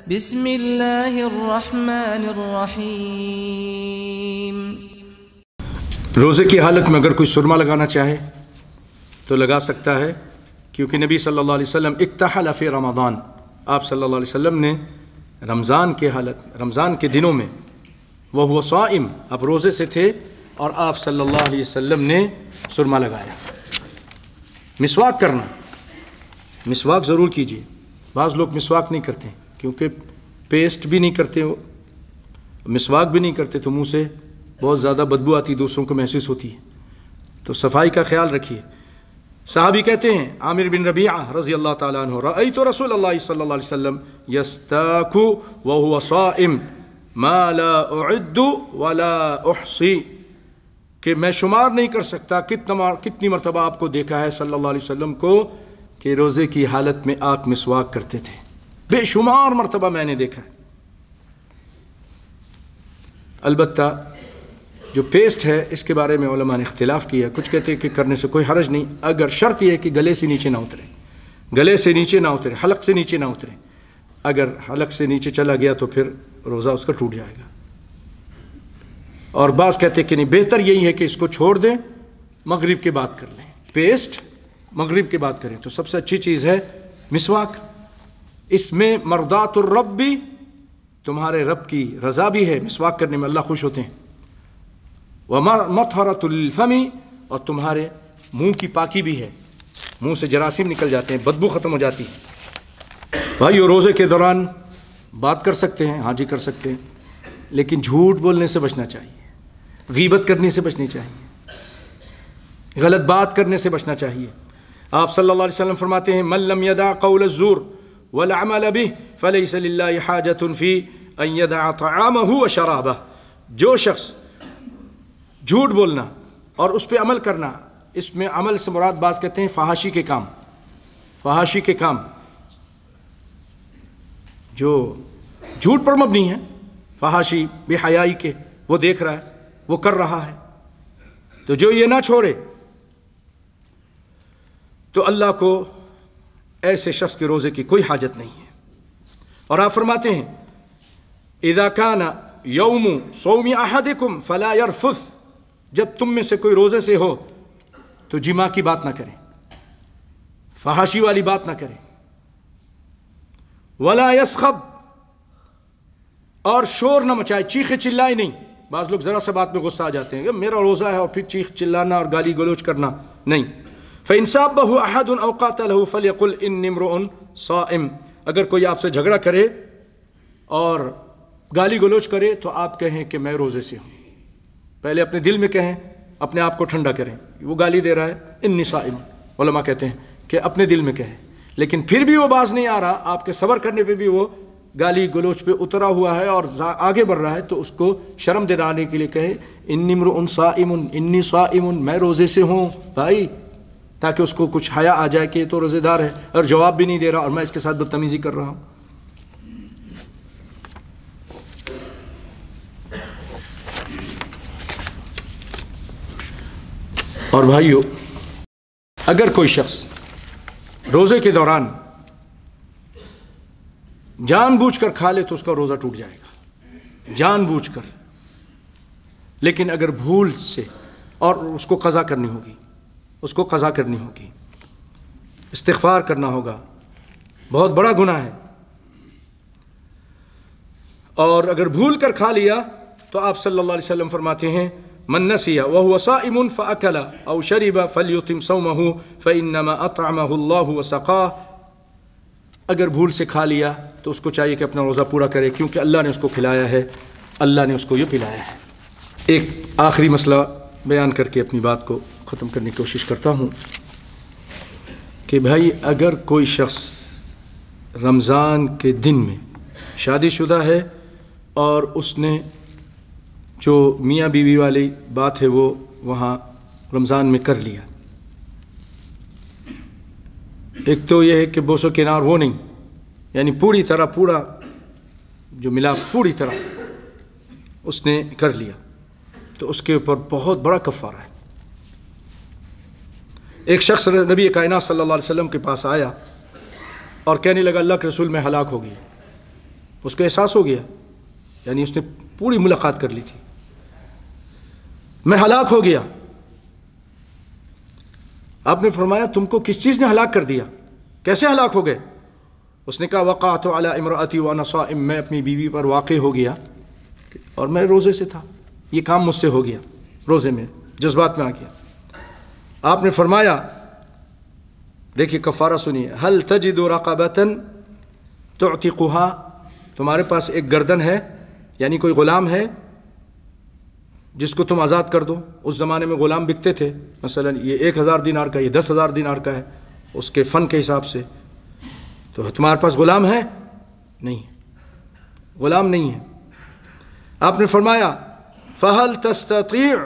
بسم اللہ الرحمن الرحیم۔ روزے کی حالت میں اگر کوئی سرما لگانا چاہے تو لگا سکتا ہے، کیونکہ نبی صلی اللہ علیہ وسلم اکتحل فی رمضان، آپ صلی اللہ علیہ وسلم نے رمضان کے دنوں میں وہ صائم، آپ روزے سے تھے اور آپ صلی اللہ علیہ وسلم نے سرما لگایا۔ مسواک کرنا، مسواک ضرور کیجیے۔ بعض لوگ مسواک نہیں کرتے کیونکہ پیسٹ بھی نہیں کرتے، مسواک بھی نہیں کرتے تو منہ سے بہت زیادہ بدبو آتی، دوسروں کو محسوس ہوتی ہے، تو صفائی کا خیال رکھیے۔ صحابی کہتے ہیں عامر بن ربیعہ رضی اللہ تعالیٰ عنہ، رأیت رسول اللہ صلی اللہ علیہ وسلم یستاک وہو صائم ما لا اعد ولا احصی، کہ میں شمار نہیں کر سکتا کتنی مرتبہ آپ کو دیکھا ہے صلی اللہ علیہ وسلم کو کہ روزے کی حالت میں آپ مسواک کرتے تھے، بے شمار مرتبہ میں نے دیکھا ہے۔ البتہ جو پیسٹ ہے اس کے بارے میں علماء نے اختلاف کیا، کچھ کہتے ہیں کہ کرنے سے کوئی حرج نہیں، اگر شرط یہ ہے کہ گلے سے نیچے نہ اترے، گلے سے نیچے نہ اترے، حلق سے نیچے نہ اترے۔ اگر حلق سے نیچے چلا گیا تو پھر روزہ اس کا ٹوٹ جائے گا۔ اور بعض کہتے ہیں کہ نہیں، بہتر یہی ہے کہ اس کو چھوڑ دیں، مغرب کے بعد کر لیں، پیسٹ مغرب کے بعد کریں تو سب سے اچھی چیز ہے مسواک۔ اس میں مرضات الرب بھی، تمہارے رب کی رضا بھی ہے، مسواک کرنے میں اللہ خوش ہوتے ہیں، وَمَطْهَرَةُ الْفَمِ، اور تمہارے منہ کی پاکی بھی ہے، منہ سے جراثیم نکل جاتے ہیں، بدبو ختم ہو جاتی ہے۔ بھائیو، روزے کے دوران بات کر سکتے ہیں، ہاں جی کر سکتے ہیں، لیکن جھوٹ بولنے سے بچنا چاہیے، غیبت کرنے سے بچنی چاہیے، غلط بات کرنے سے بچنا چاہیے۔ آپ صلی اللہ علیہ وسلم فرماتے ہیں من لم يدع قول الزور والعمل به فليس لله حاجة في ان يدع طعامه وشرابه، جو شخص جھوٹ بولنا اور اس پہ عمل کرنا، اس میں عمل سے مراد بعض کہتے ہیں فحاشی کے کام، فحاشی کے کام جو جھوٹ پر مبنی ہے، فحاشی بے حیائی کے، وہ دیکھ رہا ہے، وہ کر رہا ہے، تو جو یہ نہ چھوڑے تو اللہ کو ایسے شخص کے روزے کی کوئی حاجت نہیں ہے۔ اور آپ فرماتے ہیں اذا کان یوم صوم احدکم فلا یرفث، جب تم میں سے کوئی روزے سے ہو تو جماع کی بات نہ کریں، فحاشی والی بات نہ کریں، ولا یسخب، اور شور نہ مچائے، چیخے چلائے نہیں۔ بعض لوگ ذرا سا بات میں غصہ آ جاتے ہیں کہ میرا روزہ ہے اور پھر چیخ چلانا اور گالی گلوچ کرنا نہیں۔ فَإِن سَابَّهُ أَحَدٌ أَوْ قَاتَلَهُ فَلْيَقُلْ إِنِّي امْرُؤٌ صَائِمٌ، اگر کوئی آپ سے جھگڑا کرے اور گالی گلوچ کرے تو آپ کہیں کہ میں روزے سے ہوں، پہلے اپنے دل میں کہیں، اپنے آپ کو ٹھنڈا کریں، وہ گالی دے رہا ہے إِنِّي صَائِمٌ، علماء کہتے ہیں کہ اپنے دل میں کہیں، لیکن پھر بھی وہ باز نہیں آ رہا، آپ کے صبر کرنے پہ بھی وہ گالی گلوچ پہ اترا ہوا ہے اور آگے بڑھ رہا ہے، تو اس کو شرم دلانے کے لیے کہے إِنِّي امْرُؤٌ صَائِمٌ، إِنِّي صَائِمٌ، میں روزے سے ہوں بھائی، تاکہ اس کو کچھ حیا آ جائے کہ یہ تو روزے دار ہے اور جواب بھی نہیں دے رہا اور میں اس کے ساتھ بدتمیزی کر رہا ہوں۔ اور بھائیو، اگر کوئی شخص روزے کے دوران جان بوجھ کر کھا لے تو اس کا روزہ ٹوٹ جائے گا، جان بوجھ کر، لیکن اگر بھول سے، اور اس کو قضا کرنی ہوگی، اس کو قضا کرنی ہوگی، استغفار کرنا ہوگا، بہت بڑا گناہ ہے۔ اور اگر بھول کر کھا لیا تو آپ صلی اللہ علیہ وسلم فرماتے ہیں من نسی وهو صائم فاکل او شرب فلیتم صومه فانما اطعمه الله وسقاه، اگر بھول سے کھا لیا تو اس کو چاہیے کہ اپنا روزہ پورا کرے، کیونکہ اللہ نے اس کو کھلایا ہے، اللہ نے اس کو یہ پلایا ہے۔ ایک آخری مسئلہ بیان کر کے اپنی بات کو ختم کرنے کی کوشش کرتا ہوں کہ بھائی، اگر کوئی شخص رمضان کے دن میں شادی شدہ ہے اور اس نے جو میاں بیوی والی بات ہے وہ وہاں رمضان میں کر لیا، ایک تو یہ ہے کہ بوس و کنار وہ نہیں، یعنی پوری طرح پورا جو ملا پوری طرح اس نے کر لیا، تو اس کے اوپر بہت بڑا کفارہ ہے۔ ایک شخص نبی کائنات صلی اللہ علیہ وسلم کے پاس آیا اور کہنے لگا اللہ کے رسول میں ہلاک ہو گئی، اس کو احساس ہو گیا، یعنی اس نے پوری ملاقات کر لی تھی، میں ہلاک ہو گیا۔ آپ نے فرمایا تم کو کس چیز نے ہلاک کر دیا، کیسے ہلاک ہو گئے؟ اس نے کہا وقعت علی امرأتی وانا صائم، میں اپنی بیوی پر واقع ہو گیا اور میں روزے سے تھا، یہ کام مجھ سے ہو گیا، روزے میں جذبات میں آ گیا۔ آپ نے فرمایا دیکھیے کفارہ سنیے، هل تجد رقبة تعتقها، تمہارے پاس ایک گردن ہے، یعنی کوئی غلام ہے جس کو تم آزاد کر دو۔ اس زمانے میں غلام بکتے تھے، مثلا یہ 1000 دینار کا، یہ 10,000 دینار کا ہے، اس کے فن کے حساب سے۔ تو تمہارے پاس غلام ہے؟ نہیں، غلام نہیں ہے۔ آپ نے فرمایا فَهَلْ تَسْتَطِيعُ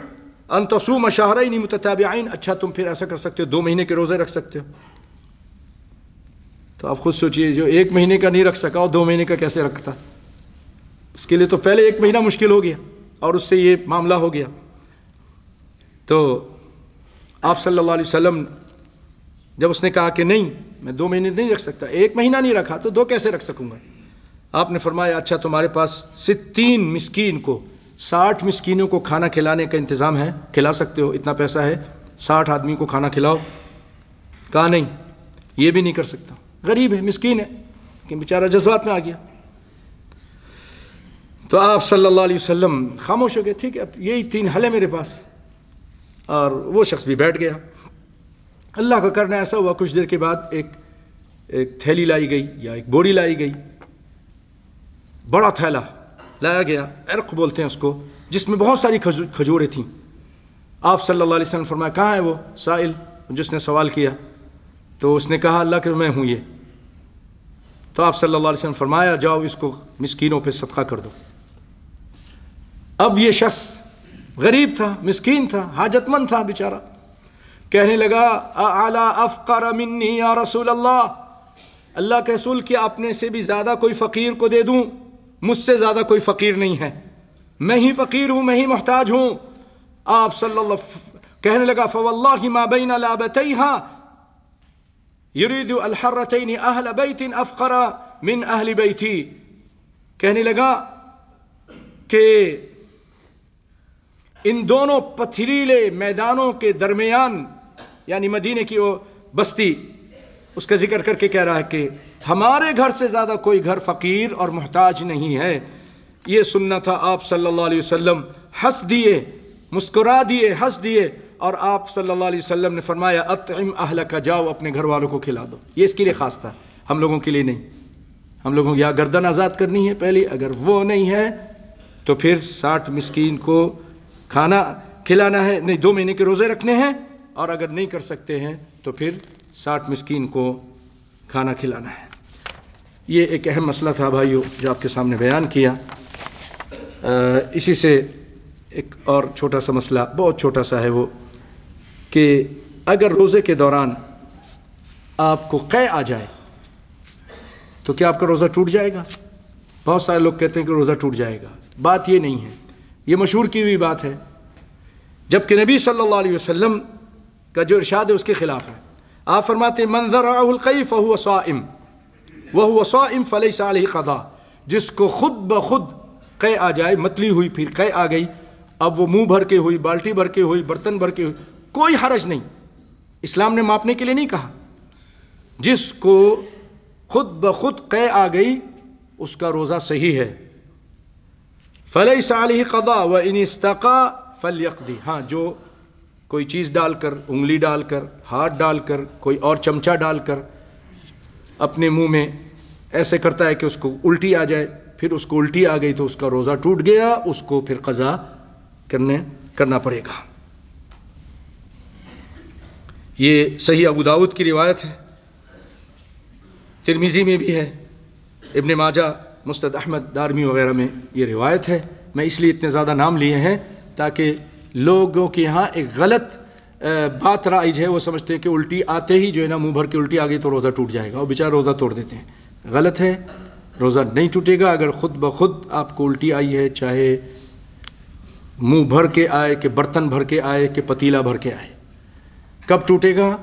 أَن تَصُومَ شَهْرَيْنِ مُتَتَابِعَيْنِ، اچھا تم پھر ایسا کر سکتے ہو 2 مہینے کے روزے رکھ سکتے ہو۔ تو آپ خود سوچئے جو 1 مہینے کا نہیں رکھ سکا وہ 2 مہینے کا کیسے رکھتا؟ اس کے لیے تو پہلے 1 مہینہ مشکل ہو گیا اور اس سے یہ معاملہ ہو گیا۔ تو آپ صلی اللہ علیہ وسلم جب اس نے کہا کہ نہیں میں 2 مہینے نہیں رکھ سکتا، 1 مہینہ نہیں رکھا تو 2 کیسے رکھ سکوں گا؟ آپ نے فرمایا اچھا تمہارے پاس 60 مسکین کو، 60 مسکینوں کو کھانا کھلانے کا انتظام ہے، کھلا سکتے ہو، اتنا پیسہ ہے، 60 آدمی کو کھانا کھلاؤ۔ کہا نہیں، یہ بھی نہیں کر سکتا، غریب ہے، مسکین ہے، کہ بیچارہ جذبات میں آ گیا۔ تو آپ صلی اللہ علیہ وسلم خاموش ہو گئے، ٹھیک ہے اب یہی 3 حل ہے میرے پاس، اور وہ شخص بھی بیٹھ گیا۔ اللہ کا کرنا ایسا ہوا کچھ دیر کے بعد ایک تھیلی لائی گئی یا ایک بوری لائی گئی، بڑا تھیلا لایا گیا، عرق بولتے ہیں اس کو، جس میں بہت ساری کھجوریں تھیں۔ آپ صلی اللہ علیہ وسلم نے فرمایا کہاں ہے وہ سائل جس نے سوال کیا؟ تو اس نے کہا اللہ کہ میں ہوں یہ۔ تو آپ صلی اللہ علیہ وسلم نے فرمایا جاؤ اس کو مسکینوں پہ صدقہ کر دو۔ اب یہ شخص غریب تھا، مسکین تھا، حاجت مند تھا بیچارہ، کہنے لگا اعلی افقر منی یا رسول اللہ، اللہ کے رسول کیا اپنے سے بھی زیادہ کوئی فقیر کو دے دوں؟ مجھ سے زیادہ کوئی فقیر نہیں ہے، میں ہی فقیر ہوں، میں ہی محتاج ہوں۔ آپ صلی اللہ کہنے لگا فواللہ ما بین لابتیہا یرید الحرتین اہل بیت افقر من اہل بیتی، کہنے لگا کہ ان دونوں پتھریلے میدانوں کے درمیان، یعنی مدینے کی وہ بستی، اس کا ذکر کر کے کہہ رہا ہے کہ ہمارے گھر سے زیادہ کوئی گھر فقیر اور محتاج نہیں ہے۔ یہ سننا تھا، آپ صلی اللہ علیہ وسلم ہنس دیے، مسکرا دیے، ہنس دیے، اور آپ صلی اللہ علیہ وسلم نے فرمایا اطعم اہلک، جاؤ اپنے گھر والوں کو کھلا دو۔ یہ اس کے لیے خاص تھا، ہم لوگوں کے لیے نہیں۔ ہم لوگوں کو یا گردن آزاد کرنی ہے پہلے، اگر وہ نہیں ہے تو پھر 60 مسکین کو کھانا کھلانا ہے، نہیں 2 مہینے کے روزے رکھنے ہیں، اور اگر نہیں کر سکتے ہیں تو پھر 60 مسکین کو کھانا کھلانا ہے۔ یہ ایک اہم مسئلہ تھا بھائیو جو آپ کے سامنے بیان کیا۔ اسی سے ایک اور چھوٹا سا مسئلہ، بہت چھوٹا سا ہے وہ، کہ اگر روزے کے دوران آپ کو قے آ جائے تو کیا آپ کا روزہ ٹوٹ جائے گا؟ بہت سارے لوگ کہتے ہیں کہ روزہ ٹوٹ جائے گا، بات یہ نہیں ہے، یہ مشہور کی ہوئی بات ہے، جبکہ نبی صلی اللہ علیہ وسلم کا جو ارشاد ہے اس کے خلاف ہے۔ آپ فرماتے ہیں من ذرعہ القی فہو صائم وہو صائم فلیس علیہ قضاء، جس کو خود بخود قے آ جائے، متلی ہوئی پھر قے آ گئی، اب وہ منہ بھر کے ہوئی، بالٹی بھر کے ہوئی، برتن بھر کے ہوئی، کوئی حرج نہیں، اسلام نے ماپنے کے لیے نہیں کہا۔ جس کو خود بخود قے آ گئی اس کا روزہ صحیح ہے۔ فلیس علیہ قضاء وان استقى فلیقضی، ہاں جو کوئی چیز ڈال کر، انگلی ڈال کر، ہاتھ ڈال کر، کوئی اور چمچہ ڈال کر اپنے منہ میں ایسے کرتا ہے کہ اس کو الٹی آ جائے، پھر اس کو الٹی آ گئی تو اس کا روزہ ٹوٹ گیا، اس کو پھر قضا کرنا پڑے گا۔ یہ صحیح ابو داؤد کی روایت ہے، ترمذی میں بھی ہے، ابن ماجہ، مسند احمد، دارمی وغیرہ میں یہ روایت ہے۔ میں اس لیے اتنے زیادہ نام لیے ہیں تاکہ لوگوں کے یہاں ایک غلط بات رائج ہے، وہ سمجھتے ہیں کہ الٹی آتے ہی جو ہے نا منہ بھر کے الٹی آ گئی تو روزہ ٹوٹ جائے گا، اور بیچارہ روزہ توڑ دیتے ہیں۔ غلط ہے، روزہ نہیں ٹوٹے گا اگر خود بخود آپ کو الٹی آئی ہے، چاہے منہ بھر کے آئے کہ برتن بھر کے آئے کہ پتیلا بھر کے آئے۔ کب ٹوٹے گا؟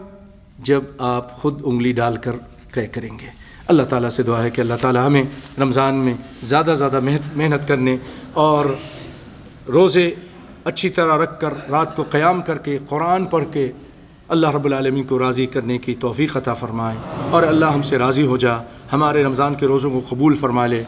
جب آپ خود انگلی ڈال کر قے کریں گے۔ اللہ تعالیٰ سے دعا ہے کہ اللہ تعالیٰ ہمیں رمضان میں زیادہ زیادہ محنت کرنے اور روزے اچھی طرح رکھ کر رات کو قیام کر کے قرآن پڑھ کے اللہ رب العالمین کو راضی کرنے کی توفیق عطا فرمائے، اور اللہ ہم سے راضی ہو جا، ہمارے رمضان کے روزوں کو قبول فرما لے۔